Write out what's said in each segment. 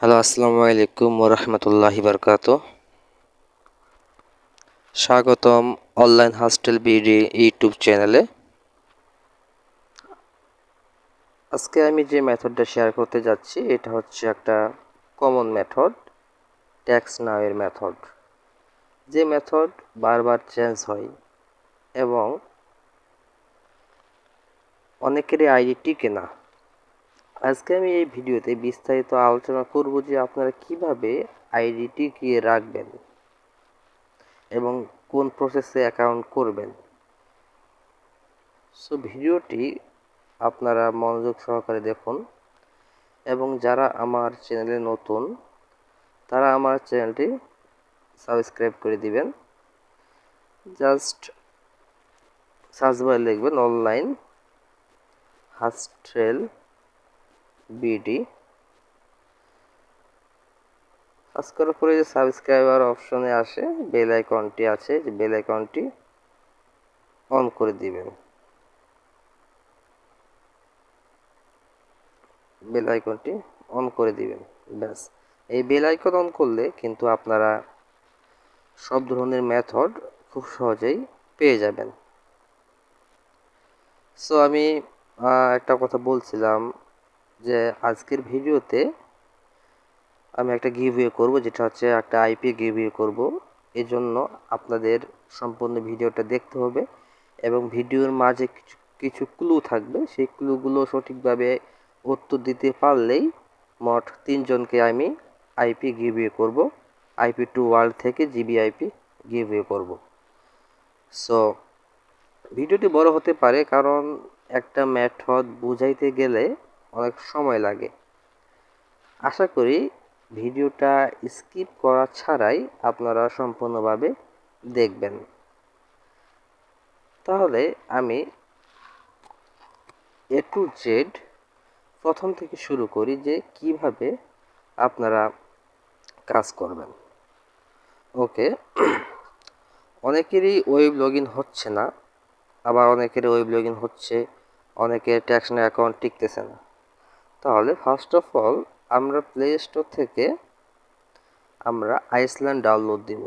Hello, আসসালামু আলাইকুম ওরহমতুল্লাহি বারকাতুহ। স্বাগতম অনলাইন হস্টেল বিডি ইউটিউব চ্যানেলে। আজকে আমি যে মেথডটা শেয়ার করতে যাচ্ছি এটা হচ্ছে একটা কমন মেথড, ট্যাক্স নাও এর মেথড। যে মেথড বারবার চেঞ্জ হয় এবং অনেকেরই আইডি টিকে না। আজকে আমি এই ভিডিওতে বিস্তারিত আলোচনা করব যে আপনারা কিভাবে আইডি টিকিয়ে রাখবেন এবং কোন প্রসেসে অ্যাকাউন্ট করবেন। সো ভিডিওটি আপনারা মনোযোগ সহকারে দেখুন এবং যারা আমার চ্যানেলে নতুন তারা আমার চ্যানেলটি সাবস্ক্রাইব করে দিবেন। জাস্ট সার্চ বারে লিখবেন অনলাইন হস্টেল বিডি। সার্চ করার পরে যে সাবস্ক্রাইবার অপশনে আসে বেল আইকনটি আছে, যে বেল আইকনটি অন করে দিবেন। বেল আইকনটি অন করে দিবেন, ব্যাস। এই বেল আইকন অন করলে কিন্তু আপনারা সব ধরনের মেথড খুব সহজেই পেয়ে যাবেন। সো আমি একটা কথা বলছিলাম যে আজকের ভিডিওতে আমি একটা গিভওয়ে করব, যেটা হচ্ছে একটা আইপি গিভওয়ে করব। এজন্য আপনাদের সম্পূর্ণ ভিডিওটা দেখতে হবে এবং ভিডিওর মাঝে কিছু কিছু ক্লু থাকবে, সেই ক্লুগুলো সঠিকভাবে উত্তর দিতে পারলেই মোট 3 জনকে আমি আইপি গিভওয়ে করব। আইপি টু ওয়ার্ল্ড থেকে জিবি আইপি গিভওয়ে করব। সো ভিডিওটি বড় হতে পারে কারণ একটা মেথড বুঝাইতে গেলে অনেক সময় লাগে। আশা করি ভিডিওটা স্কিপ করা ছাড়াই আপনারা সম্পূর্ণভাবে দেখবেন। তাহলে আমি এ টু জেড প্রথম থেকে শুরু করি যে কিভাবে আপনারা কাজ করবেন। ওকে, অনেকেরই ওয়েব লগ ইন হচ্ছে না, আবার অনেকের ওয়েব লগ ইন হচ্ছে, অনেকের ট্যাক্স নাও অ্যাকাউন্ট টিকতেছে না। তাহলে ফার্স্ট অফ অল আমরা প্লে স্টোর থেকে আমরা আইসল্যান্ড ডাউনলোড দিব।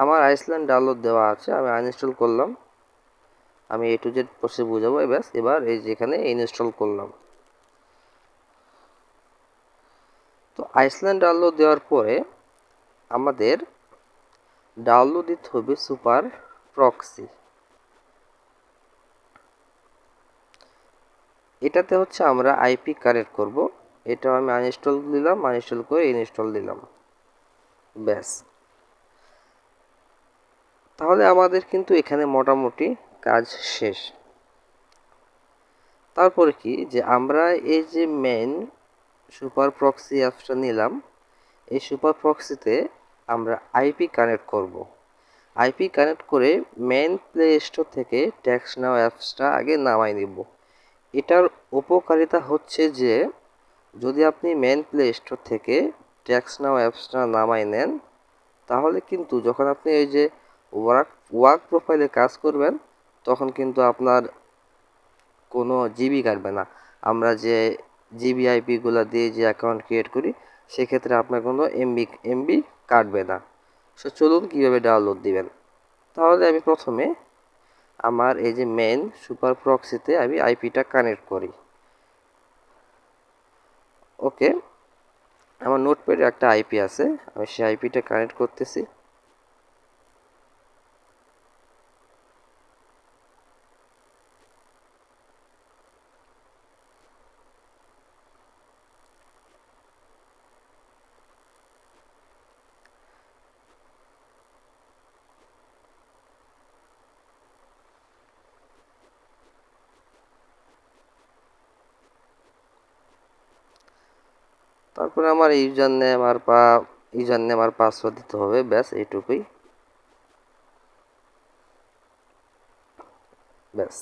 আমার আইসল্যান্ড ডাউনলোড দেওয়া আছে, আমি আনইনস্টল করলাম। আমি এ টু জেড প্রসেস বুঝাবো, ব্যাস। এবার এই যেখানে ইনস্টল করলাম। তো আইসল্যান্ড ডাউনলোড দেওয়ার পরে আমাদের ডাউনলোড দিতে হবে সুপার প্রক্সি। এটাতে হচ্ছে আমরা আইপি কানেক্ট করব। এটা আমি আনইনস্টল দিলাম, আনইনস্টল করে ইনস্টল দিলাম, ব্যাস। তাহলে আমাদের কিন্তু এখানে মোটামুটি কাজ শেষ। তারপরে কি যে আমরা এই যে মেইন সুপার প্রক্সি অ্যাপসটা নিলাম, এই সুপার প্রক্সিতে আমরা আইপি কানেক্ট করব। আইপি কানেক্ট করে মেইন প্লে স্টোর থেকে ট্যাক্স নাও অ্যাপসটা আগে নামাই নিব। এটার উপকারিতা হচ্ছে যে যদি আপনি মেইন প্লে স্টোর থেকে ট্যাক্স নাও অ্যাপসটা নামাই নেন, তাহলে কিন্তু যখন আপনি এই যে ওয়ার্ক প্রোফাইলে কাজ করবেন তখন কিন্তু আপনার কোনো জিবি কাটবে না। আমরা যে জিবি আইপিগুলো দিয়ে যে অ্যাকাউন্ট ক্রিয়েট করি সেক্ষেত্রে আপনার কোনো এমবি কাটবে না। সো চলুন কীভাবে ডাউনলোড দিবেন। তাহলে আমি প্রথমে আমার এই যে মেইন সুপার প্রক্সিতে আমি আইপিটা কানেক্ট করি। ওকে, আমার নোটপ্যাডে একটা আইপি আছে, আমি সেই আইপিটা কানেক্ট করতেছি। তারপরে আমার ইউজার নেম আর পাসওয়ার্ড দিতে হবে, ব্যাস এইটুকুই, ব্যাস।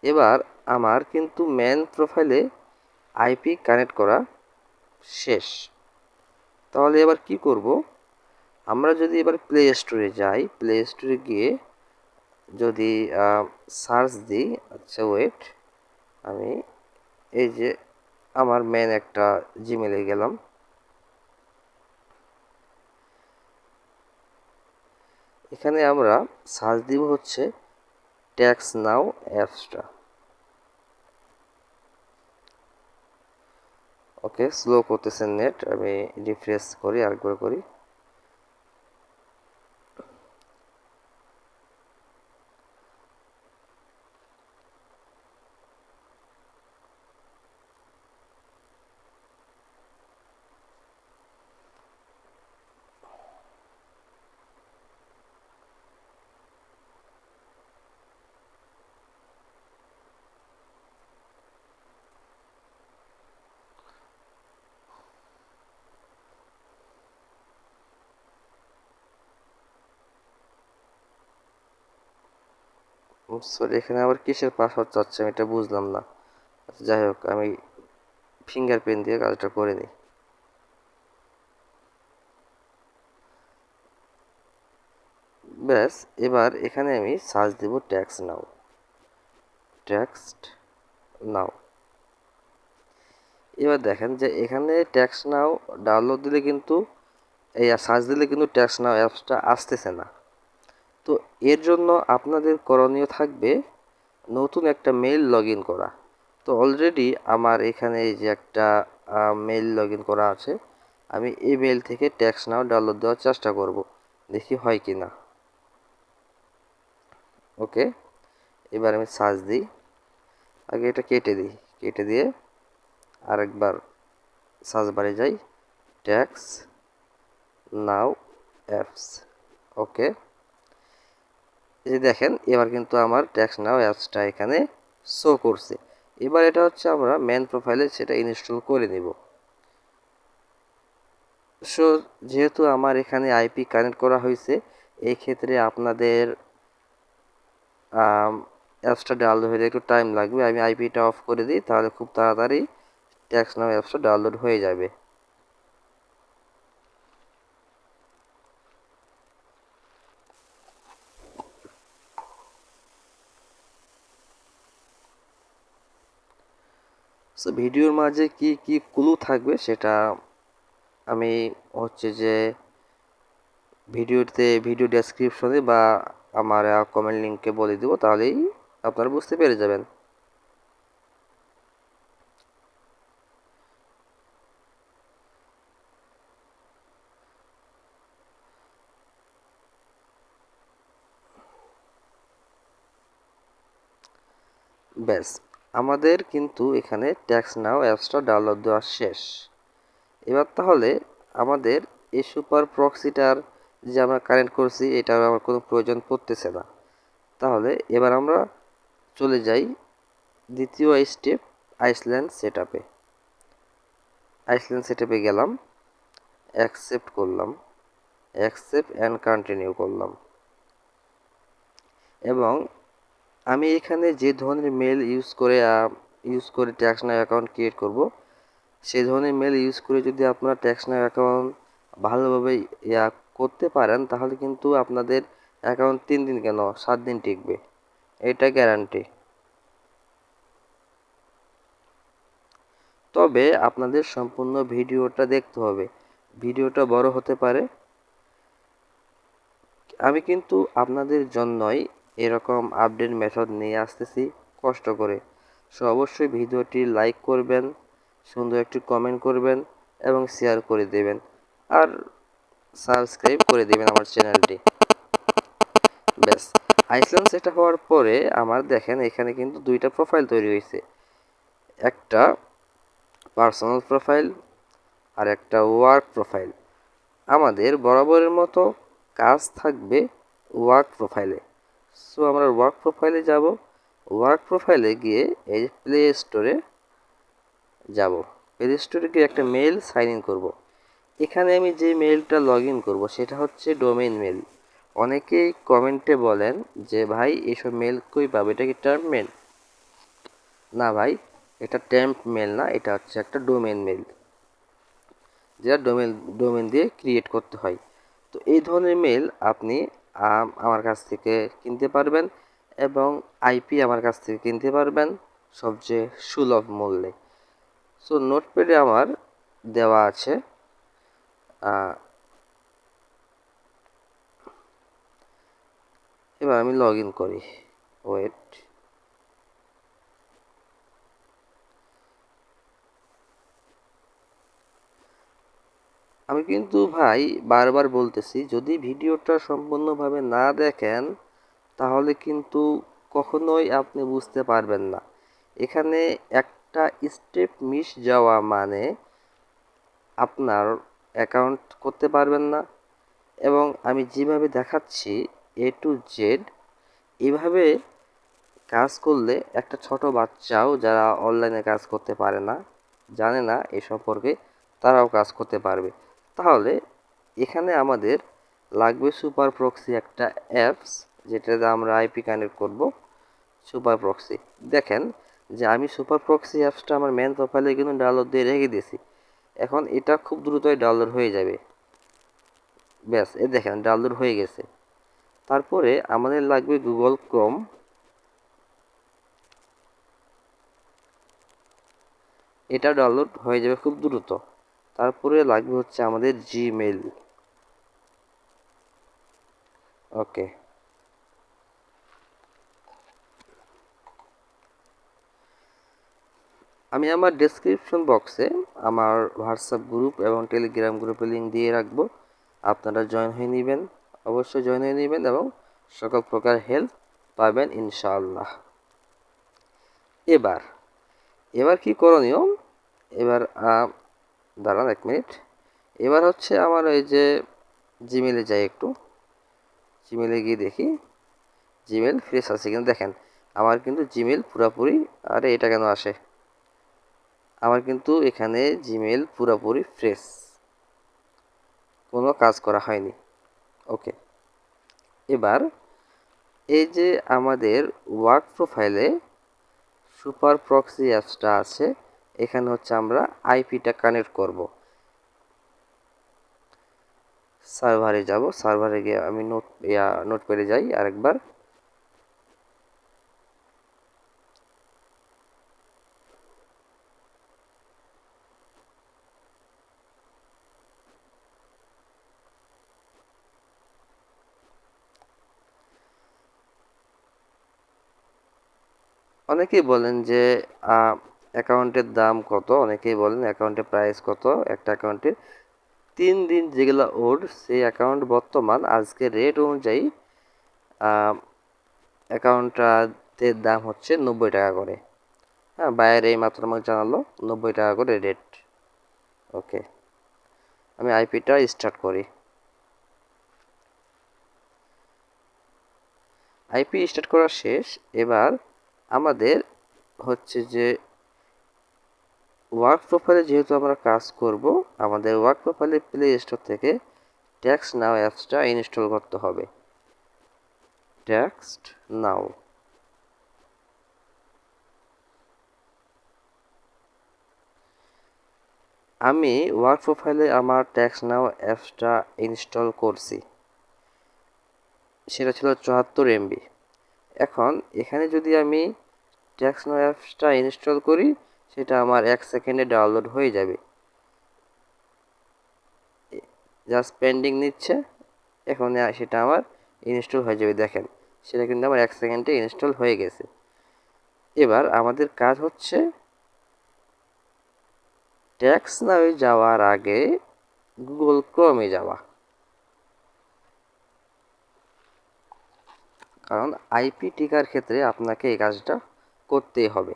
এবার আমার কিন্তু মেন প্রোফাইলে আইপি কানেক্ট করা শেষ। তাহলে এবার কি করব, আমরা যদি এবার প্লে স্টোরে যাই, প্লে স্টোরে গিয়ে যদি সার্চ দিই, আচ্ছা ওয়েট, আমি এই যে আমার মেন একটা জিমেলে গেলাম। এখানে আমরা সার্চ দিব হচ্ছে ট্যাক্স নাও অ্যাপসটা। ওকে, স্লো করতেছেন নেট, আমি রিফ্রেশ করি, আরেকবার করি। সরি, এখানে আবার কিসের পাসওয়ার্ড চাচ্ছে আমি এটা বুঝলাম না। আচ্ছা, যাই হোক, আমি ফিঙ্গারপ্রিন্ট দিয়ে কাজটা করে নিই। ব্যাস, এবার এখানে আমি সার্চ দেব ট্যাক্স নাও। ট্যাক্সড নাও। এবার দেখেন যে এখানে ট্যাক্স নাও ডাউনলোড দিলে কিন্তু এই সার্চ দিলে কিন্তু ট্যাক্স নাও অ্যাপসটা আসতেছে না। তো এর জন্য আপনাদের করণীয় থাকবে নতুন একটা মেইল লগ ইন করা। তো অলরেডি আমার এখানে এই যে একটা মেইল লগ ইন করা আছে, আমি এই মেইল থেকে ট্যাক্স নাও ডাউনলোড দেওয়ার চেষ্টা করব, দেখি হয় কি না। ওকে, এবার আমি সার্চ দিই। আগে এটা কেটে দিই, কেটে দিয়ে আরেকবার সার্চ বারে যাই, ট্যাক্স নাও অ্যাপস। ওকে, এই যে দেখেন এবার কিন্তু আমার ট্যাক্স নাও অ্যাপসটা এখানে শো করছে। এবার এটা হচ্ছে আমরা মেন প্রোফাইলে সেটা ইনস্টল করে নিব। সো যেহেতু আমার এখানে আইপি কানেক্ট করা হয়েছে, এই ক্ষেত্রে আপনাদের অ্যাপসটা ডাউনলোড হতে একটু টাইম লাগবে। আমি আইপিটা অফ করে দিই, তাহলে খুব তাড়াতাড়ি ট্যাক্স নাও অ্যাপসটা ডাউনলোড হয়ে যাবে। সো ভিডিওর মাঝে কি কি ক্লু থাকবে সেটা আমি হচ্ছে যে ভিডিও ডেসক্রিপশনে বা আমার কমেন্ট লিঙ্কে বলে দেবো, তাহলেই আপনারা বুঝতে পেরে যাবেন। ব্যাস, আমাদের কিন্তু এখানে ট্যাক্স নাও অ্যাপসটা ডাউনলোড দেওয়া শেষ। এবার তাহলে আমাদের এই সুপার প্রক্সিটার যে আমরা কানেক্ট করছি এটার আমার কোনো প্রয়োজন পড়তেছে না। তাহলে এবার আমরা চলে যাই দ্বিতীয় স্টেপ, আইসল্যান্ড সেটআপে। আইসল্যান্ড সেটআপে গেলাম, অ্যাকসেপ্ট করলাম, অ্যাকসেপ্ট অ্যান্ড কন্টিনিউ করলাম। এবং আমি এখানে যে ধরনের মেল ইউজ করে ট্যাক্স নাও অ্যাকাউন্ট ক্রিয়েট করব, সেই ধরনের মেল ইউজ করে যদি আপনারা ট্যাক্স নাও অ্যাকাউন্ট ভালোভাবে করতে পারেন, তাহলে কিন্তু আপনাদের অ্যাকাউন্ট 3 দিন কেন 7 দিন টিকবে, এটা গ্যারান্টি। তবে আপনাদের সম্পূর্ণ ভিডিওটা দেখতে হবে, ভিডিওটা বড় হতে পারে। আমি কিন্তু আপনাদের জন্যই এরকম আপডেট মেথড নিয়ে আসতেছি কষ্ট করে। সো অবশ্যই ভিডিওটি লাইক করবেন, সুন্দর একটি কমেন্ট করবেন এবং শেয়ার করে দেবেন, আর সাবস্ক্রাইব করে দেবেন আমার চ্যানেলটি। ব্যাস, আইসল্যান্ড সেট হওয়ার পরে আমার দেখেন এখানে কিন্তু দুইটা প্রোফাইল তৈরি হয়েছে, একটা পার্সোনাল প্রোফাইল আর একটা ওয়ার্ক প্রোফাইল। আমাদের বরাবরের মতো কাজ থাকবে ওয়ার্ক প্রোফাইলে। সো আমরা ওয়ার্ক প্রোফাইলে যাব, ওয়ার্ক প্রোফাইলে গিয়ে এই প্লে স্টোরে যাব, প্লে স্টোরে গিয়ে একটা মেল সাইন ইন করবো। এখানে আমি যে মেলটা লগ ইন করবো সেটা হচ্ছে ডোমেইন মেল। অনেকেই কমেন্টে বলেন যে ভাই এসব মেল কই পাবে, এটা কি টার্ম মেল? না ভাই, এটা টেম্প মেল না, এটা হচ্ছে একটা ডোমেইন মেল, যেটা ডোমেন দিয়ে ক্রিয়েট করতে হয়। তো এই ধরনের মেল আপনি আমার কাছ থেকে কিনতে পারবেন এবং আইপি আমার কাছ থেকে কিনতে পারবেন। সবচেয়ে সুলভ মূল্যে। সো নোটপ্যাডে আমার দেওয়া আছে। এবার আমি লগ ইন করি। ওয়েট, আমি কিন্তু ভাই বারবার বলতেছি, যদি ভিডিওটা সম্পূর্ণভাবে না দেখেন তাহলে কিন্তু কখনোই আপনি বুঝতে পারবেন না। এখানে একটা স্টেপ মিস যাওয়া মানে আপনার অ্যাকাউন্ট করতে পারবেন না। এবং আমি যেভাবে দেখাচ্ছি A to Z, এভাবে কাজ করলে একটা ছোট বাচ্চাও যারা অনলাইনে কাজ করতে পারে না, জানে না এ সম্পর্কে, তারাও কাজ করতে পারবে। তাহলে এখানে আমাদের লাগবে সুপার প্রক্সি, একটা অ্যাপস যেটাতে আমরা আইপি কানেক্ট করব। সুপার প্রক্সি, দেখেন যে আমি সুপার প্রক্সি অ্যাপসটা আমার মেন প্রোফাইলে কিন্তু ডাউনলোড দিয়ে রেখে দিয়েছি। এখন এটা খুব দ্রুতই ডাউনলোড হয়ে যাবে। ব্যাস, এ দেখেন ডাউনলোড হয়ে গেছে। তারপরে আমাদের লাগবে গুগল ক্রোম। এটা ডাউনলোড হয়ে যাবে খুব দ্রুত। তারপরে লাগবে হচ্ছে আমাদের জিমেইল। ওকে, আমি আমার ডেসক্রিপশন বক্সে আমার হোয়াটসঅ্যাপ গ্রুপ এবং টেলিগ্রাম গ্রুপে লিঙ্ক দিয়ে রাখবো। আপনারা জয়েন হয়ে নেবেন, অবশ্যই জয়েন হয়ে নেবেন এবং সকল প্রকার হেল্প পাবেন ইনশাআল্লাহ। এবার এবার কি করণীয়? এবার দাঁড়ান 1 মিনিট। এবার হচ্ছে আমার ওই যে জিমেলে যাই, একটু জিমেলে গিয়ে দেখি জিমেল ফ্রেশ আছে কিনা। দেখেন আমার কিন্তু জিমেল পুরোপুরি, আরে এটা কেন আসে, আমার কিন্তু এখানে জিমেল পুরোপুরি ফ্রেশ, কোনো কাজ করা হয়নি। ওকে, এবার এই যে আমাদের ওয়ার্ক প্রোফাইলে সুপার প্রক্সি অ্যাপসটা আছে, এখানে হচ্ছে আমরা আইপিটা কানেক্ট করব। সার্ভারে যাব, সার্ভারে গিয়ে আমি নোটপ্যাডে যাই আরেকবার। অনেকেই বলেন যে অ্যাকাউন্টের দাম কত, অনেকেই বলেন অ্যাকাউন্টের প্রাইস কত। একটা অ্যাকাউন্টের 3 দিন যেগুলো ওল্ড সেই অ্যাকাউন্ট বর্তমান আজকে রেট অনুযায়ী অ্যাকাউন্টটার দাম হচ্ছে 90 টাকা করে। হ্যাঁ, বাইরে এই মাত্র আমাকে জানালো 90 টাকা করে রেট। ওকে, আমি আইপিটা স্টার্ট করি। আইপি স্টার্ট করা শেষ। এবার আমাদের হচ্ছে যে ওয়ার্ক প্রোফাইলে যেহেতু আমরা কাজ করব, আমাদের ওয়ার্ক প্রোফাইলে প্লে স্টোর থেকে ট্যাক্স নাও অ্যাপসটা ইনস্টল করতে হবে। ট্যাক্স নাও, আমি ওয়ার্ক প্রোফাইলে আমার ট্যাক্স নাও অ্যাপসটা ইনস্টল করছি, সেটা ছিল 74 MB। এখন এখানে যদি আমি ট্যাক্স নাও অ্যাপসটা ইনস্টল করি, সেটা আমার 1 সেকেন্ডে ডাউনলোড হয়ে যাবে। জাস্ট পেন্ডিং নিচ্ছে, এখন সেটা আমার ইনস্টল হয়ে যাবে। দেখেন সেটা কিন্তু আমার 1 সেকেন্ডে ইনস্টল হয়ে গেছে। এবার আমাদের কাজ হচ্ছে ট্যাক্স নাওয়ে যাওয়ার আগে গুগল ক্রোমে যাওয়া, কারণ আইপি টিকার ক্ষেত্রে আপনাকে এই কাজটা করতেই হবে।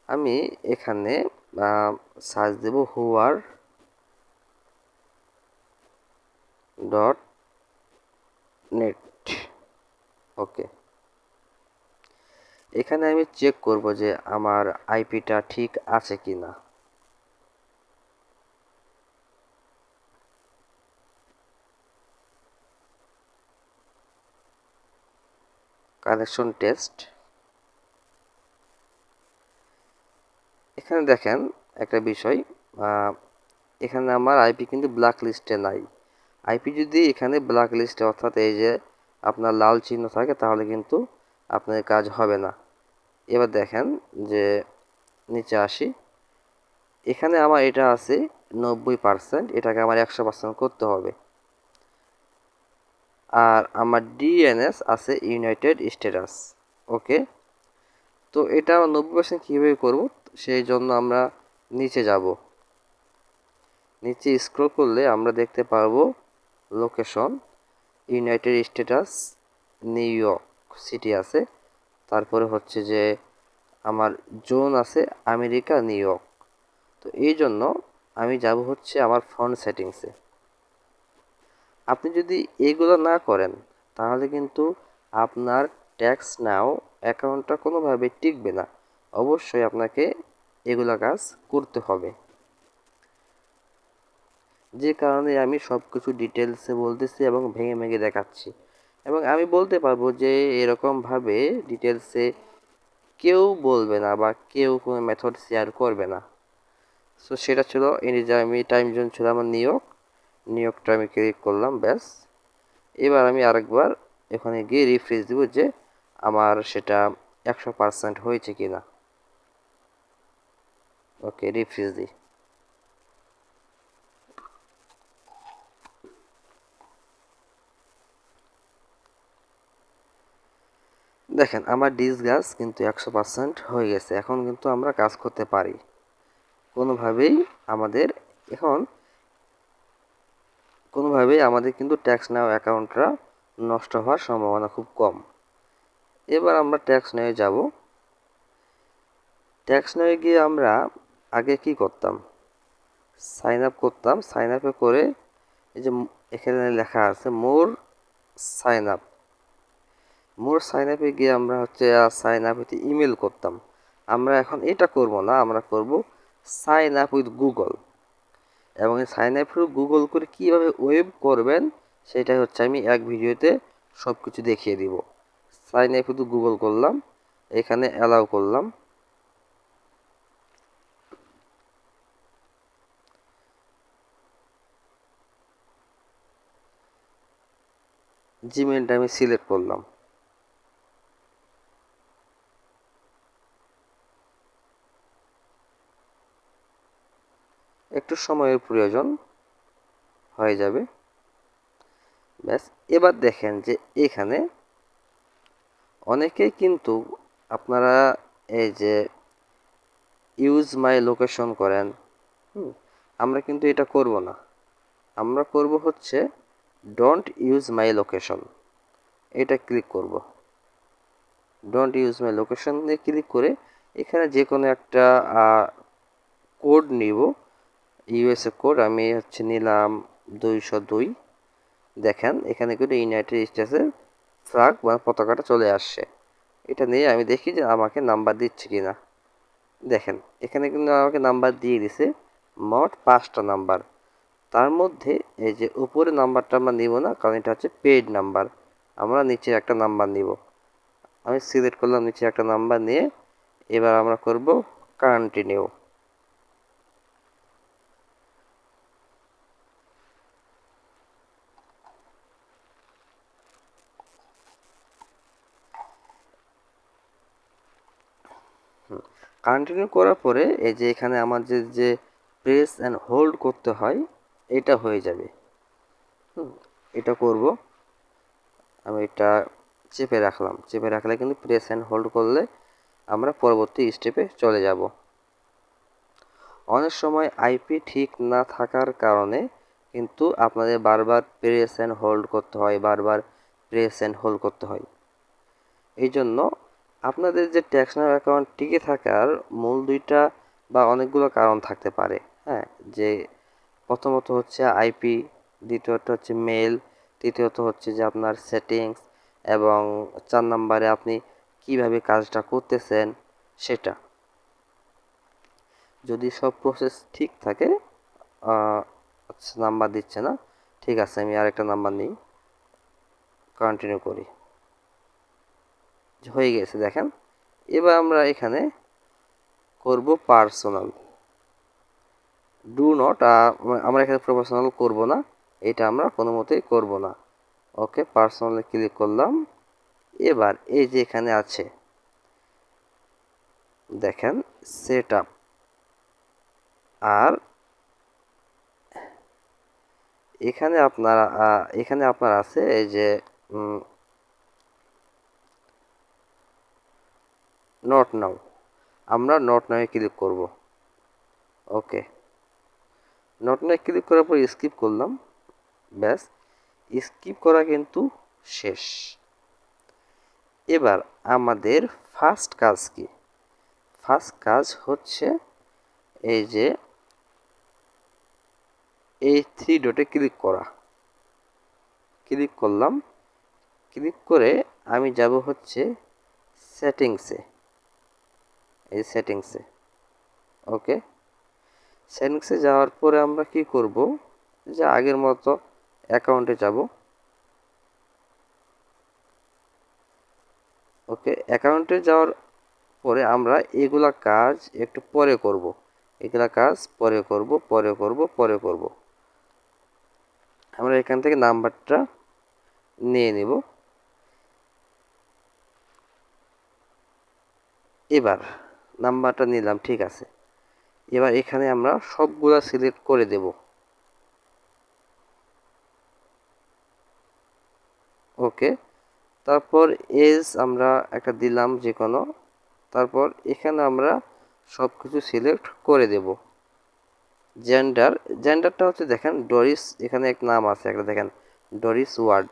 আমি এখানে সার্চ দেব হুয়ার ডট নেট। ওকে, এখানে আমি চেক করব যে আমার আইপিটা ঠিক আছে কি না। কানেকশন টেস্ট, এখানে দেখেন একটা বিষয়, এখানে আমার আইপি কিন্তু ব্ল্যাক লিস্টে নাই। আইপি যদি এখানে ব্ল্যাক লিস্টে অর্থাৎ এই যে আপনার লাল চিহ্ন থাকে তাহলে কিন্তু আপনার কাজ হবে না। এবার দেখেন যে নিচে আসি, এখানে আমার এটা আছে 90%, এটাকে আমার 100% করতে হবে। আর আমার ডিএনএস আছে ইউনাইটেড স্ট্যাটাস। ওকে, তো এটা 90% কীভাবে করব, সেই জন্য আমরা নিচে যাব। নিচে স্ক্রল করলে আমরা দেখতে পারবো location United status new York city আছে, তারপরে হচ্ছে যে আমার জোন আছে আমেরিকা নিউ ইয়র্ক। তো এই জন্য আমি যাব হচ্ছে আমার ফন্ট সেটিংসে। আপনি যদি এগুলো না করেন তাহলে কিন্তু আপনার ট্যাক্স নাও অ্যাকাউন্টটা কোনোভাবে টিকবে না। অবশ্যই আপনাকে এগুলো কাজ করতে হবে। যে কারণে আমি সব কিছু ডিটেলসে বলতেছি এবং ভেঙে ভেঙে দেখাচ্ছি, এবং আমি বলতে পারবো যে এরকমভাবে ডিটেলসে কেউ বলবে না বা কেউ কোনো মেথড শেয়ার করবে না। সো সেটা ছিল এই যে আমি টাইম জোন ছিল আমার নিউ ইয়র্কটা আমি ক্লিক করলাম, ব্যাস। এবার আমি আরেকবার এখানে গিয়ে রিফ্রেশ দিব যে আমার সেটা 100% হয়েছে কি না। ওকে, রিফ্রেশ দিই। দেখেন আমার ডিসগাস কিন্তু 100% হয়ে গেছে। এখন কিন্তু আমরা কাজ করতে পারি কোনোভাবেই। আমাদের এখন আমাদের কিন্তু ট্যাক্স নাও অ্যাকাউন্টটা নষ্ট হওয়ার সম্ভাবনা খুব কম। এবার আমরা ট্যাক্স নাও যাব। ট্যাক্স নাও গিয়ে আমরা আগে কি করতাম, সাইন আপ করতাম। সাইন আপে করে এই যে এখানে লেখা আছে সাইন আপ সাইন আপে গিয়ে আমরা হচ্ছে সাইন আপ উইথ ইমেল করতাম। আমরা এখন এটা করব না, আমরা করব সাইন আপ উইথ গুগল। এবং এই সাইন আপ থ্রু গুগল করে কীভাবে ওয়েব করবেন সেটাই হচ্ছে আমি এক ভিডিওতে সব কিছু দেখিয়ে দিব। সাইন আপ উইথ গুগল করলাম, এখানে অ্যালাউ করলাম। জিমেলটা আমি সিলেক্ট করলাম। একটু সময়ের প্রয়োজন, হয়ে যাবে, ব্যাস। এবার দেখেন যে এখানে অনেকেই কিন্তু আপনারা এই যে ইউজ মাই লোকেশন করেন, আমরা কিন্তু এটা করব না। আমরা করব হচ্ছে ডোন্ট ইউজ মাই লোকেশন, এটা ক্লিক করব। ডোন্ট ইউজ মাই লোকেশন দিয়ে ক্লিক করে এখানে যে কোনো একটা কোড নিব, ইউএসএ কোড। আমি হচ্ছে নিলাম 202। দেখেন এখানে কিন্তু ইউনাইটেড স্টেটসের ফ্ল্যাগ বা পতাকাটা চলে আসছে। এটা নিয়ে আমি দেখি যে আমাকে নাম্বার দিচ্ছে কি না। দেখেন এখানে কিন্তু আমাকে নাম্বার দিয়ে দিছে, মোট 5টা নাম্বার। তার মধ্যে এই যে উপরে নাম্বারটা আমরা নিব না, কারণ এটা হচ্ছে পেইড নাম্বার। আমরা নিচে একটা নাম্বার নিব। আমি সিলেক্ট করলাম নিচে একটা নাম্বার নিয়ে, এবার আমরা করব কন্টিনিউ। কন্টিনিউ করার পরে এই যে এখানে আমাদের যে প্রেস অ্যান্ড হোল্ড করতে হয় এটা হয়ে যাবে। এটা করব, আমি এটা চেপে রাখলাম। চেপে রাখলে কিন্তু প্রেস অ্যান্ড হোল্ড করলে আমরা পরবর্তী স্টেপে চলে যাব। অনেক সময় আইপি ঠিক না থাকার কারণে কিন্তু আপনাদের বারবার প্রেস অ্যান্ড হোল্ড করতে হয়, বারবার প্রেস অ্যান্ড হোল্ড করতে হয়। এই জন্য আপনাদের যে ট্যাক্সনার অ্যাকাউন্ট টিকে থাকার মূল দুইটা বা অনেকগুলো কারণ থাকতে পারে। হ্যাঁ, যে প্রথমত হচ্ছে আইপি, দ্বিতীয়ত হচ্ছে মেল, তৃতীয়ত হচ্ছে যে আপনার সেটিংস, এবং 4 নম্বরে আপনি কিভাবে কাজটা করতেছেন সেটা। যদি সব প্রসেস ঠিক থাকে, নাম্বার দিচ্ছে না, ঠিক আছে আমি আরেকটা নাম্বার নিই, কন্টিনিউ করি। হয়ে গেছে দেখেন। এবার আমরা এখানে করব পার্সোনাল। ডু নট, আমরা এখানে প্রফেশনাল করব না, এটা আমরা কোনো মতেই করব না। ওকে, পার্সোনালে ক্লিক করলাম। এবার এই যে এখানে আছে দেখেন সেট আপ, আর এখানে আপনার আছে এই যে নট নাও, আমরা নট নাও ক্লিক করব। ওকে, নট নাও ক্লিক করার পর স্কিপ করলাম। ব্যাস, স্কিপ করা কিন্তু শেষ। এবার আমাদের ফার্স্ট কাজ কি? ফার্স্ট কাজ হচ্ছে এই যে এই থ্রি ডটে ক্লিক করা। ক্লিক করলাম, ক্লিক করে আমি যাব হচ্ছে সেটিংসে, এই সেটিংসে। ওকে, সেটিংসে যাওয়ার পরে আমরা কি করব, যে আগের মতো অ্যাকাউন্টে যাব। ওকে, অ্যাকাউন্টে যাওয়ার পরে আমরা এগুলা কাজ একটু পরে করব, এগুলা কাজ পরে করব, পরে করব, পরে করব। আমরা এখান থেকে নাম্বারটা নিয়ে নিব। এবার নাম্বারটা নিলাম, ঠিক আছে। এবার এখানে আমরা সবগুলা সিলেক্ট করে দেব। ওকে, তারপর এজ আমরা একটা দিলাম যে কোনো, তারপর এখানে আমরা সব কিছু সিলেক্ট করে দেব। জেন্ডারটা হচ্ছে দেখেন ডরিস, এখানে এক নাম আছে একটা দেখেন ডরিস ওয়ার্ড,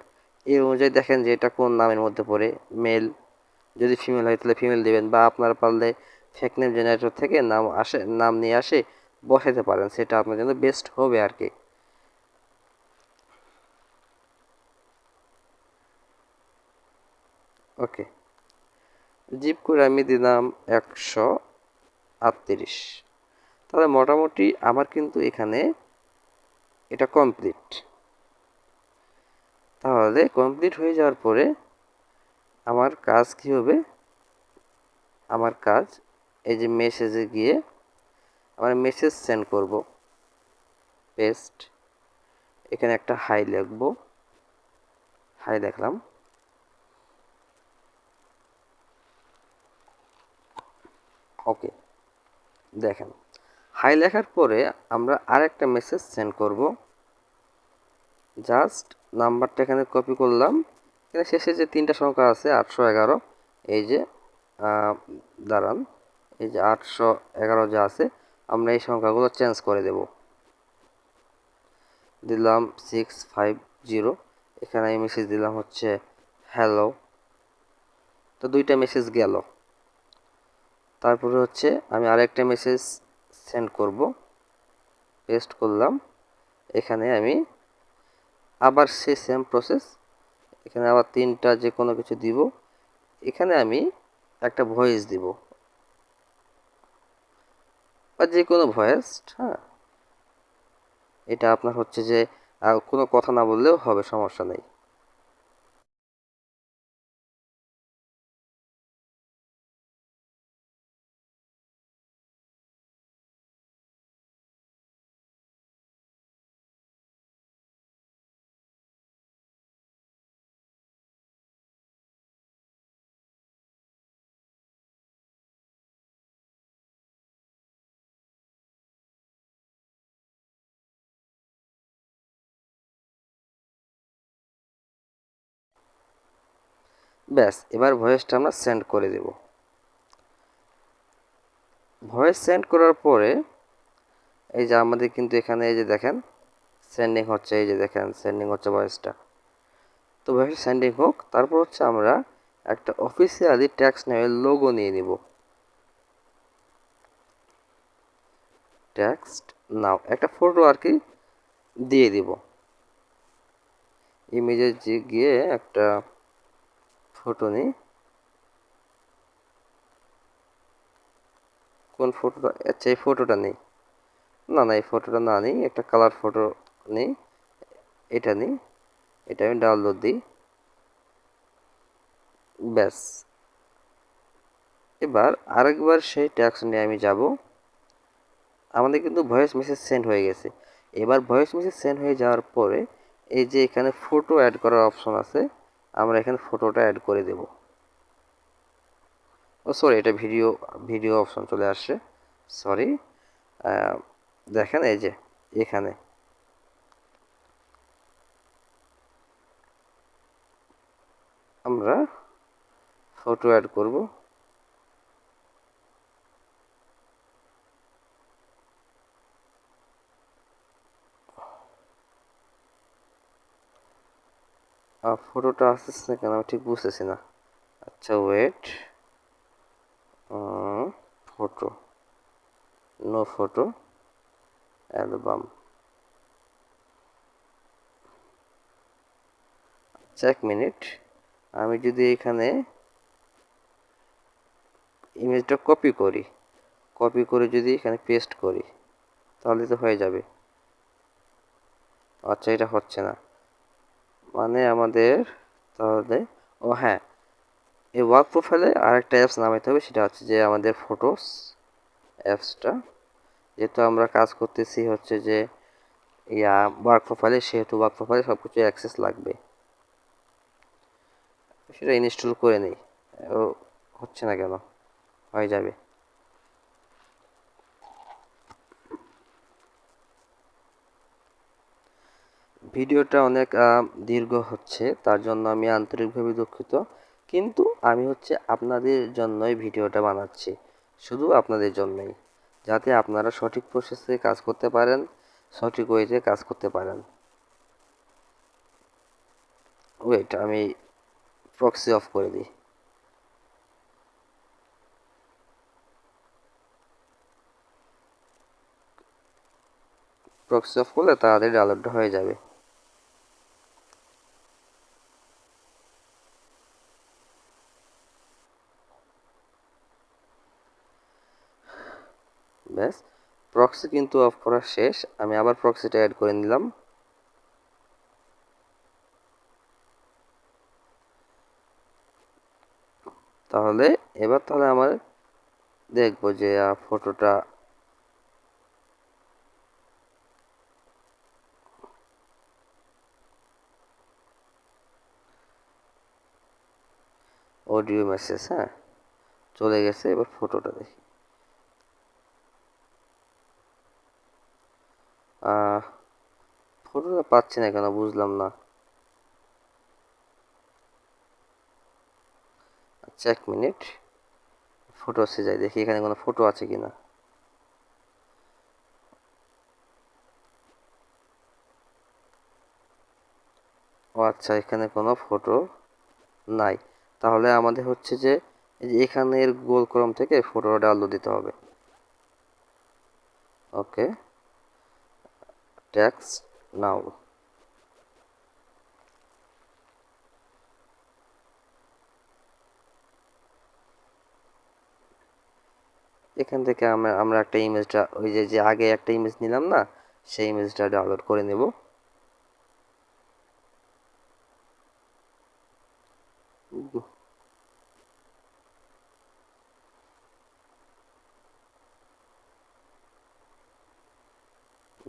এই অনুযায়ী দেখেন যে এটা কোন নামের মধ্যে পড়ে। মেল, যদি ফিমেল হয় তাহলে ফিমেল দিবেন, বা আপনার পারলে ফেক নেম জেনারেটর থেকে নাম নিয়ে আসে বসাতে পারেন, সেটা আপনার জন্য বেস্ট হবে আর কি। ওকে, জিপ করে আমি দিলাম 138। তাহলে মোটামুটি আমার কিন্তু এখানে এটা কমপ্লিট। তাহলে কমপ্লিট হয়ে যাওয়ার পরে আমার কাজ কি হবে? আমার কাজ এই যে মেসেজে গিয়ে আমার মেসেজ সেন্ড করব। পেস্ট, এখানে একটা হাই লিখব, হাই লিখলাম। ওকে, দেখেন হাই লেখার পরে আমরা আরেকটা মেসেজ সেন্ড করব। জাস্ট নাম্বারটা এখানে কপি করলাম, এখানে শেষে যে তিনটা সংখ্যা আছে 811, এই যে দাঁড়ান, এই যে 811 যা আছে আমরা এই সংখ্যাগুলো চেঞ্জ করে দেব। দিলাম 650, এখানে এই মেসেজ দিলাম হচ্ছে হ্যালো। তো দুইটা মেসেজ গেল। তারপরে হচ্ছে আমি আরেকটা মেসেজ সেন্ড করব, পেস্ট করলাম। এখানে আমি আবার সেই সেম প্রসেস, এখানে আবার তিনটা যে কোনো কিছু দিব। এখানে আমি একটা ভয়েস দিব, বা যে কোনো ভয়েস। হ্যাঁ, এটা আপনার হচ্ছে যে কোনো কথা না বললেও হবে, সমস্যা নেই। ব্যাস, এবার ভয়েসটা আমরা সেন্ড করে দেব। ভয়েস সেন্ড করার পরে এই যে আমাদের কিন্তু এখানে এই যে দেখেন সেন্ডিং হচ্ছে, এই যে দেখেন সেন্ডিং হচ্ছে ভয়েসটা। তো ভয়েস সেন্ডিং হোক, তারপর হচ্ছে আমরা একটা অফিসিয়ালি ট্যাক্স নেওয়ার লোগো নিয়ে নিব। টেক্সট নাও একটা ফটো আর কি দিয়ে দিব। ইমেজে গিয়ে একটা ফটো নিই। কোন ফটোটা? আচ্ছা, এই ফটোটা নেই। না না, এই ফটোটা না নিই, একটা কালার ফটো নিই, এটা নিই, এটা আমি ডাউনলোড দিই। ব্যাস, এবার আরেকবার সেই ট্যাক্স নিয়ে আমি যাব। আমাদের কিন্তু ভয়েস মেসেজ সেন্ড হয়ে গেছে। এবার ভয়েস মেসেজ সেন্ড হয়ে যাওয়ার পরে এই যে এখানে ফটো অ্যাড করার অপশন আছে, আমরা এখানে ফটোটা অ্যাড করে দেব। ও সরি, এটা ভিডিও ভিডিও অপশন চলে আসছে, সরি। দেখেন এই যে এখানে আমরা ফটো অ্যাড করব। ফটোটা আসতেছে না কেন আমি ঠিক বুঝতেছি না। আচ্ছা wait, photo, no photo album. আচ্ছা এক মিনিট, আমি যদি এখানে ইমেজটা কপি করি, কপি করে যদি এখানে পেস্ট করি তাহলে তো হয়ে যাবে। আচ্ছা এটা হচ্ছে না, মানে আমাদের তাহলে, ও হ্যাঁ, এই ওয়ার্ক প্রোফাইলে আরেকটা অ্যাপস নামাইতে হবে, সেটা হচ্ছে যে আমাদের ফটোস অ্যাপসটা। যেহেতু আমরা কাজ করতেছি হচ্ছে যে ওয়ার্ক প্রোফাইলে, সেহেতু ওয়ার্ক প্রোফাইলে সব কিছু অ্যাক্সেস লাগবে, সেটা ইনস্টল করে নিই। ও হচ্ছে না কেন, হয়ে যাবে। ভিডিওটা অনেক দীর্ঘ হচ্ছে, তার জন্য আমি আন্তরিকভাবে দুঃখিত। কিন্তু আমি হচ্ছে আপনাদের জন্যই ভিডিওটা বানাচ্ছি, শুধু আপনাদের জন্যই, যাতে আপনারা সঠিক প্রসেসে কাজ করতে পারেন, সঠিক ওয়েতে কাজ করতে পারেন। ওয়েট, আমি প্রক্সি অফ করে দিই। প্রক্সি অফ করলে তাড়াতাড়ি ডাউনলোডটা হয়ে যাবে। ব্যাস, প্রক্সি কিন্তু অফ করা শেষ। আমি আবার প্রক্সিটা অ্যাড করে নিলাম। তাহলে এবার তাহলে আমার দেখবো যে ফটোটা অডিও মেসেজ, হ্যাঁ চলে গেছে। এবার ফটোটা দেখি। ফটোটা পাচ্ছি না কেন বুঝলাম না। আচ্ছা এক মিনিট, ফটোসে যাই, দেখি এখানে কোনো ফটো আছে কিনা। ও আচ্ছা, এখানে কোনো ফটো নাই। তাহলে আমাদের হচ্ছে যে এই যে এখানের গুগল ক্রোম থেকে ফটোটা ডাউনলোড দিতে হবে। ওকে, টেক্সট নাও। এখান থেকে আমরা একটা ইমেজটা, ওই যে যে আগে একটা ইমেজ নিলাম না, সেই ইমেজটা ডাউনলোড করে নেব।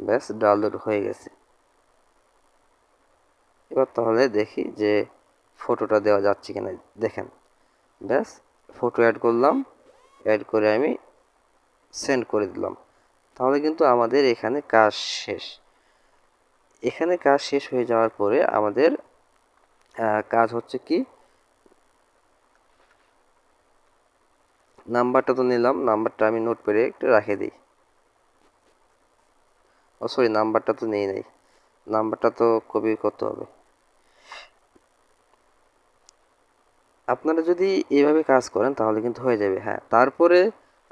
ব্যাস, ডাউনলোড হয়ে গেছে। এবার তাহলে দেখি যে ফটোটা দেওয়া যাচ্ছে কিনা, দেখেন। ব্যাস, ফটো অ্যাড করলাম, অ্যাড করে আমি সেন্ড করে দিলাম। তাহলে কিন্তু আমাদের এখানে কাজ শেষ। এখানে কাজ শেষ হয়ে যাওয়ার পরে আমাদের কাজ হচ্ছে কি, নাম্বারটা তো নিলাম, নাম্বারটা আমি নোটপ্যাডে একটু রেখে দিই। ও সরি, নাম্বারটা তো নেই নাই, নাম্বারটা তো কপি করতে হবে। আপনারা যদি এইভাবে কাজ করেন তাহলে কিন্তু হয়ে যাবে। হ্যাঁ, তারপরে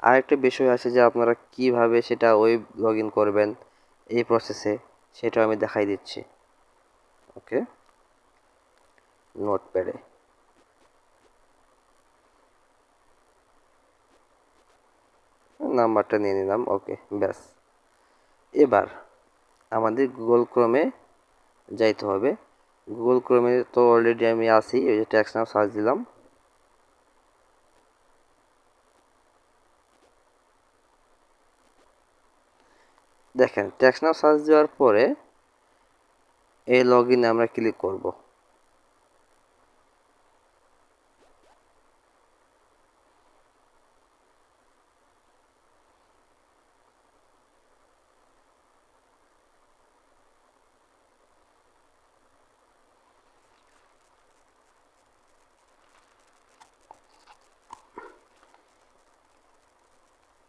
আরেকটা বিষয় আছে যে আপনারা কিভাবে সেটা ওয়েব লগ ইন করবেন এই প্রসেসে, সেটা আমি দেখাই দিচ্ছি। ওকে, নোটপ্যাডে নাম্বারটা নিয়ে নিলাম। ওকে, ব্যাস। এবার আমাদের গুগল ক্রোমে যাইতে হবে। গুগল ক্রোমে তো অলরেডি আমি আছি, ওই যে ট্যাক্স নাও সার্চ দিলাম। দেখেন টেক্সট নাও সার্চ দেওয়ার পরে এই লগ ইনে আমরা ক্লিক করব।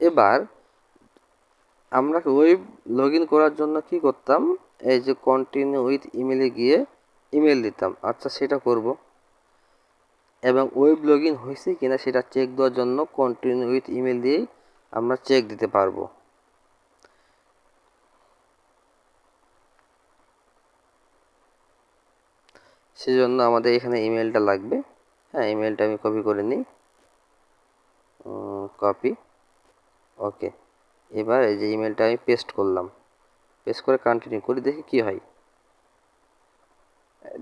এবার আমরা ওয়েব লগ ইন করার জন্য কি করতাম, এই যে কন্টিনিউ উইথ ইমেলে গিয়ে ইমেল দিতাম। আচ্ছা সেটা করব, এবং ওয়েব লগ ইন হয়েছে কিনা সেটা চেক দেওয়ার জন্য কন্টিনিউ উইথ ইমেল দিয়েই আমরা চেক দিতে পারবো। সেজন্য আমাদের এখানে ইমেলটা লাগবে। হ্যাঁ, ইমেলটা আমি কপি করে নিই, কপি, ওকে। এবার এই যে ইমেলটা আমি পেস্ট করলাম, পেস্ট করে কন্টিনিউ করি, দেখি কি হয়।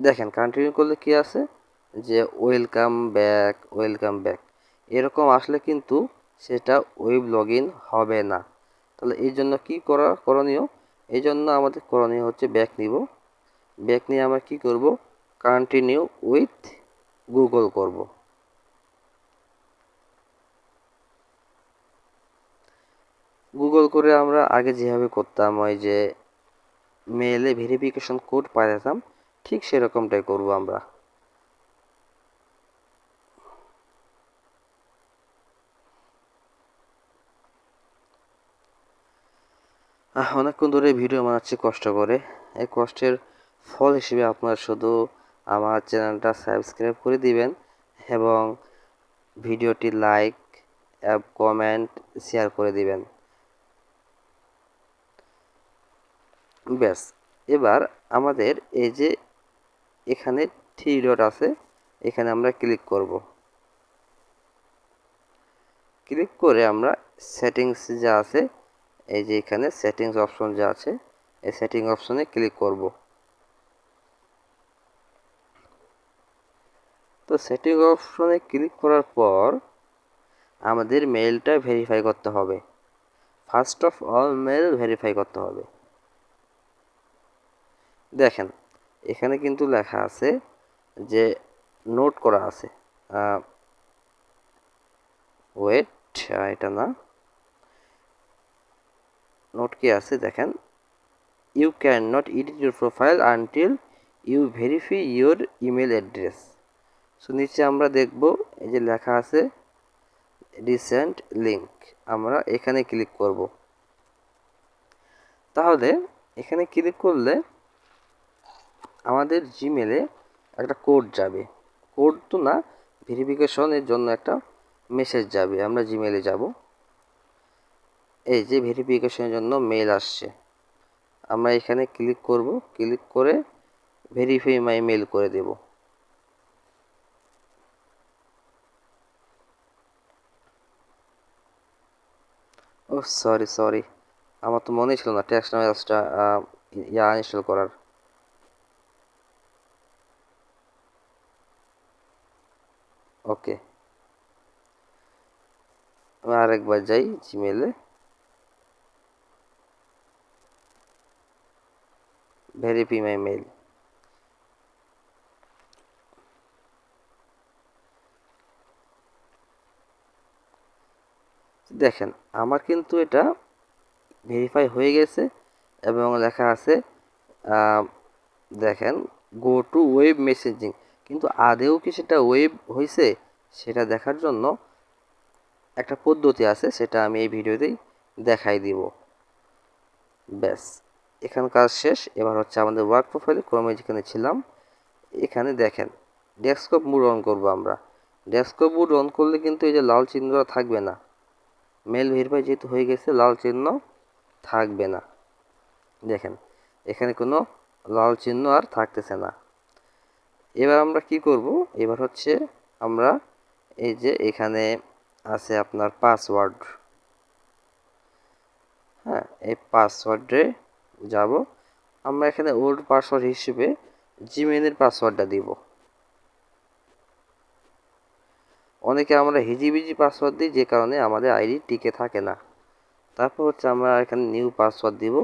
দেখেন কন্টিনিউ করলে কি আছে যে ওয়েলকাম ব্যাক, ওয়েলকাম ব্যাক, এরকম আসলে কিন্তু সেটা ওয়েব লগ ইন হবে না। তাহলে এই জন্য কী করণীয়, এই জন্য আমাদের করণীয় হচ্ছে ব্যাক নিব। ব্যাক নিয়ে আমরা কি করব, কন্টিনিউ উইথ গুগল করব। গুগল করে আমরা আগে যেভাবে করতাম, ওই যে মেলে ভেরিফিকেশন কোড পাঠাতাম, ঠিক সেরকমটাই করব আমরা। অনেকক্ষণ ধরে ভিডিও বানাচ্ছি কষ্ট করে, এই কষ্টের ফল হিসেবে আপনারা শুধু আমার চ্যানেলটা সাবস্ক্রাইব করে দিবেন এবং ভিডিওটি লাইক, কমেন্ট, শেয়ার করে দিবেন। ব্যাস, এবার আমাদের এই যে এখানে থ্রি ডট আছে, এখানে আমরা ক্লিক করব। ক্লিক করে আমরা সেটিংস যা আছে, এই যে এখানে সেটিংস অপশন যা আছে, এই সেটিং অপশনে ক্লিক করব। তো সেটিং অপশনে ক্লিক করার পর আমাদের মেইলটা ভেরিফাই করতে হবে। First of all mail verify করতে হবে। দেখেন এখানে কিন্তু লেখা আছে যে নোট করা আছে, ওয়েট, এটা না, নোট কি আছে দেখেন, you can not edit your profile until you verify your email address. So নিচে আমরা দেখব এই যে লেখা আছে রিসেন্ট লিঙ্ক, আমরা এখানে ক্লিক করব। তাহলে এখানে ক্লিক করলে আমাদের জিমেলে একটা কোড যাবে, কোড তো না, ভেরিফিকেশনের জন্য একটা মেসেজ যাবে। আমরা জিমেলে যাব, এই যে ভেরিফিকেশনের জন্য মেল আসছে, আমরা এখানে ক্লিক করব, ক্লিক করে ভেরিফাই মাই মেল করে দেব। ও সরি, আমার তো মনেই ছিল না টেক্সট মেসেজটা ইনস্টল করার। ওকে, আমি আরেকবার যাই জিমেলে, ভেরিফাই মাই মেল। দেখেন আমার কিন্তু এটা ভেরিফাই হয়ে গেছে এবং লেখা আছে দেখেন গো টু ওয়েব মেসেজিং, কিন্তু আদেও কি সেটা ওয়েব হয়েছে সেটা দেখার জন্য একটা পদ্ধতি আছে, সেটা আমি এই ভিডিওতেই দেখাই দিব। ব্যাস, এখানে কাজ শেষ। এবার হচ্ছে আমাদের ওয়ার্ক প্রোফাইলে ক্রমে যেখানে ছিলাম, এখানে দেখেন ডেস্কটপ মুড অন করব আমরা। ডেস্কটপ মুড অন করলে কিন্তু এই যে লাল চিহ্নটা থাকবে না, মেল ভেরিফাই যেহেতু হয়ে গেছে লাল চিহ্ন থাকবে না। দেখেন এখানে কোনো লাল চিহ্ন আর থাকতেছে না। এবার আমরা কি করব, এবার হচ্ছে আমরা এই যে এখানে আছে আপনার পাসওয়ার্ড, হ্যাঁ এই পাসওয়ার্ডে যাব। আমরা এখানে ওল্ড পাসওয়ার্ড হিসেবে জিমেলের পাসওয়ার্ডটা দিব। অনেকে আমরা হিজিবিজি পাসওয়ার্ড দিই, যে কারণে আমাদের আইডি টিকে থাকে না। তারপর হচ্ছে আমরা এখানে নিউ পাসওয়ার্ড দিব।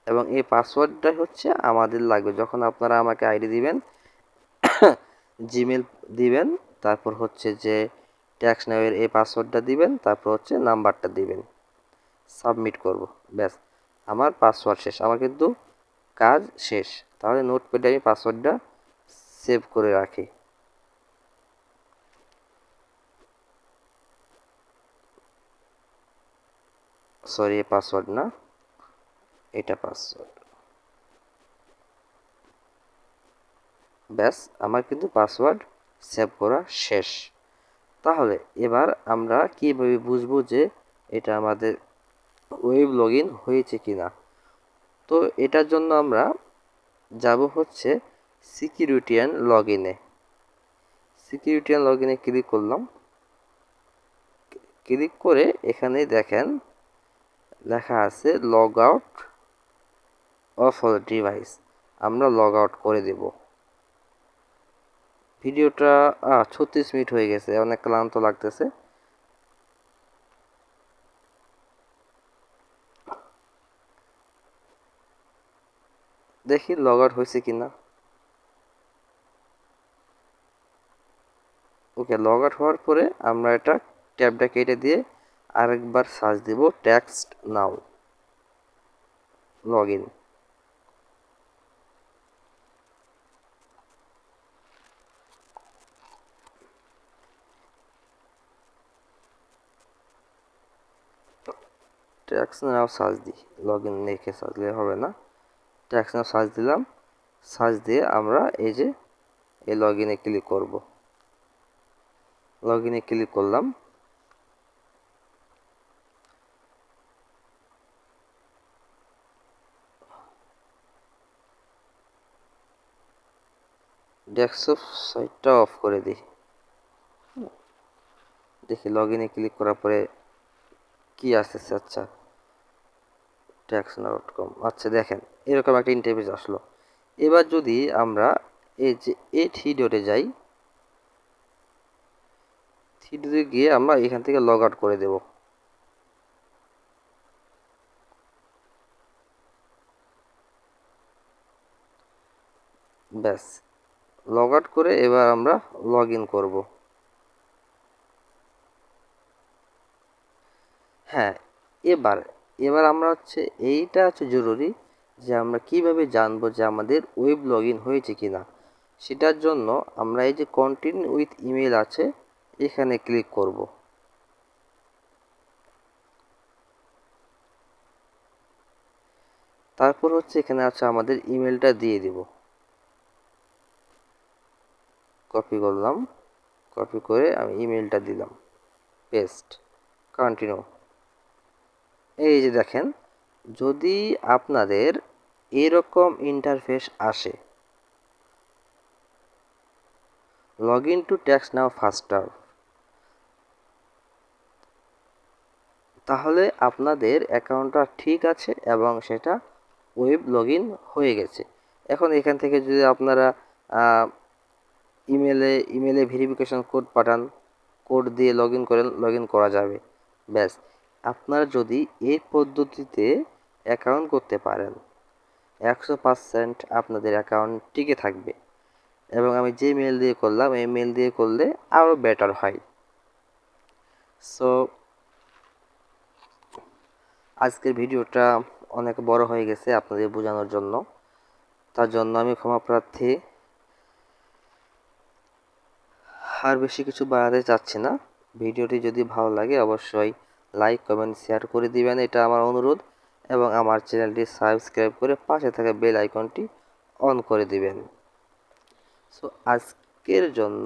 এবং এই পাসওয়ার্ডটাই হচ্ছে আমাদের লাগবে যখন আপনারা আমাকে আইডি দিবেন, জিমেল দিবেন, তারপর হচ্ছে যে ট্যাক্স নামের এই পাসওয়ার্ডটা দিবেন, তারপর হচ্ছে নাম্বারটা দিবেন, সাবমিট করব। ব্যাস, আমার পাসওয়ার্ড শেষ, আমার কিন্তু কাজ শেষ। তাহলে নোটপ্যাডে আমি পাসওয়ার্ডটা সেভ করে রাখি। সরি, এই পাসওয়ার্ড না, এটা পাসওয়ার্ড। ব্যাস, আমার কিন্তু পাসওয়ার্ড সেভ করা শেষ। তাহলে এবার আমরা কীভাবে বুঝবো যে এটা আমাদের ওয়েব লগ ইন হয়েছে কিনা? তো এটার জন্য আমরা যাব হচ্ছে সিকিউরিটি অ্যান্ড লগ ইনে। সিকিউরিটি অ্যান্ড লগ ইনে ক্লিক করলাম। ক্লিক করে এখানে দেখেন লেখা আছে log out of all device. আমরা লগ আউট করে দেব। ভিডিওটা 36 মিনিট হয়ে গেছে, অনেক ক্লান্ত লাগতেছে। দেখি লগ আউট হয়েছে কিনা। ওকে, লগ আউট হওয়ার পরে আমরা এটা ট্যাবটা কেটে দিয়ে আরেকবার সার্চ দিব text now log in. Tax now search দিই, লগ ইন লিখে সার্চ দিলে হবে না। ট্যাক্স নাও সার্চ দিলাম। সার্চ দিয়ে আমরা এই যে এই লগ ইনে ক্লিক করব। লগ ইনে ক্লিক করলাম। ডেস্কটপ সাইটটা অফ করে দিই। দেখি লগ ইনে ক্লিক করার পরে কি আসতেছে। আচ্ছা, taxna.com। আচ্ছা, দেখেন এরকম একটা ইন্টারফেস আসলো। এবার যদি আমরা এই যে এই থ্রি ডটে যাই, থ্রি ডটে গিয়ে আমরা এখান থেকে লগ আউট করে দেব। ব্যাস, লগ আউট করে এবার আমরা লগ ইন করবো। হ্যাঁ, এবার এবার আমরা হচ্ছে এইটা হচ্ছে জরুরি যে আমরা কিভাবে জানবো যে আমাদের ওয়েব লগ ইন হয়েছে কিনা। সেটার জন্য আমরা এই যে কন্টিনিউ উইথ ইমেল আছে, এখানে ক্লিক করব। তারপর হচ্ছে এখানে আছে আমাদের ইমেলটা দিয়ে দিব। কপি করলাম, কপি করে আমি ইমেলটা দিলাম, পেস্ট, কন্টিনিউ। এই যে দেখেন, যদি আপনাদের এরকম ইন্টারফেস আসে, log in to tax now faster, তাহলে আপনাদের অ্যাকাউন্টটা ঠিক আছে এবং সেটা ওয়েব লগ ইন হয়ে গেছে। এখন এখান থেকে যদি আপনারা ইমেলে ভেরিফিকেশন কোড পাঠান, কোড দিয়ে লগ ইন করেন, লগ ইন করা যাবে। ব্যাস, আপনারা যদি এই পদ্ধতিতে অ্যাকাউন্ট করতে পারেন, 100% আপনাদের অ্যাকাউন্ট টিকে থাকবে। এবং আমি যে মেল দিয়ে করলাম, এই মেল দিয়ে করলে আরও বেটার হয়। সো আজকের ভিডিওটা অনেক বড় হয়ে গেছে আপনাদের বোঝানোর জন্য, তার জন্য আমি ক্ষমা প্রার্থী। আর বেশি কিছু বাড়াতে চাচ্ছি না। ভিডিওটি যদি ভালো লাগে অবশ্যই লাইক, কমেন্ট, শেয়ার করে দিবেন, এটা আমার অনুরোধ। এবং আমার চ্যানেলটি সাবস্ক্রাইব করে পাশে থাকা বেল আইকনটি অন করে দিবেন। সো আজকের জন্য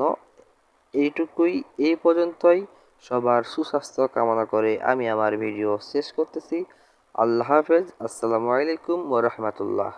এইটুকুই, এই পর্যন্তই। সবার সুস্বাস্থ্য কামনা করে আমি আমার ভিডিও শেষ করতেছি। আল্লাহ হাফেজ। আসসালামু আলাইকুম ওয়া রাহমাতুল্লাহ।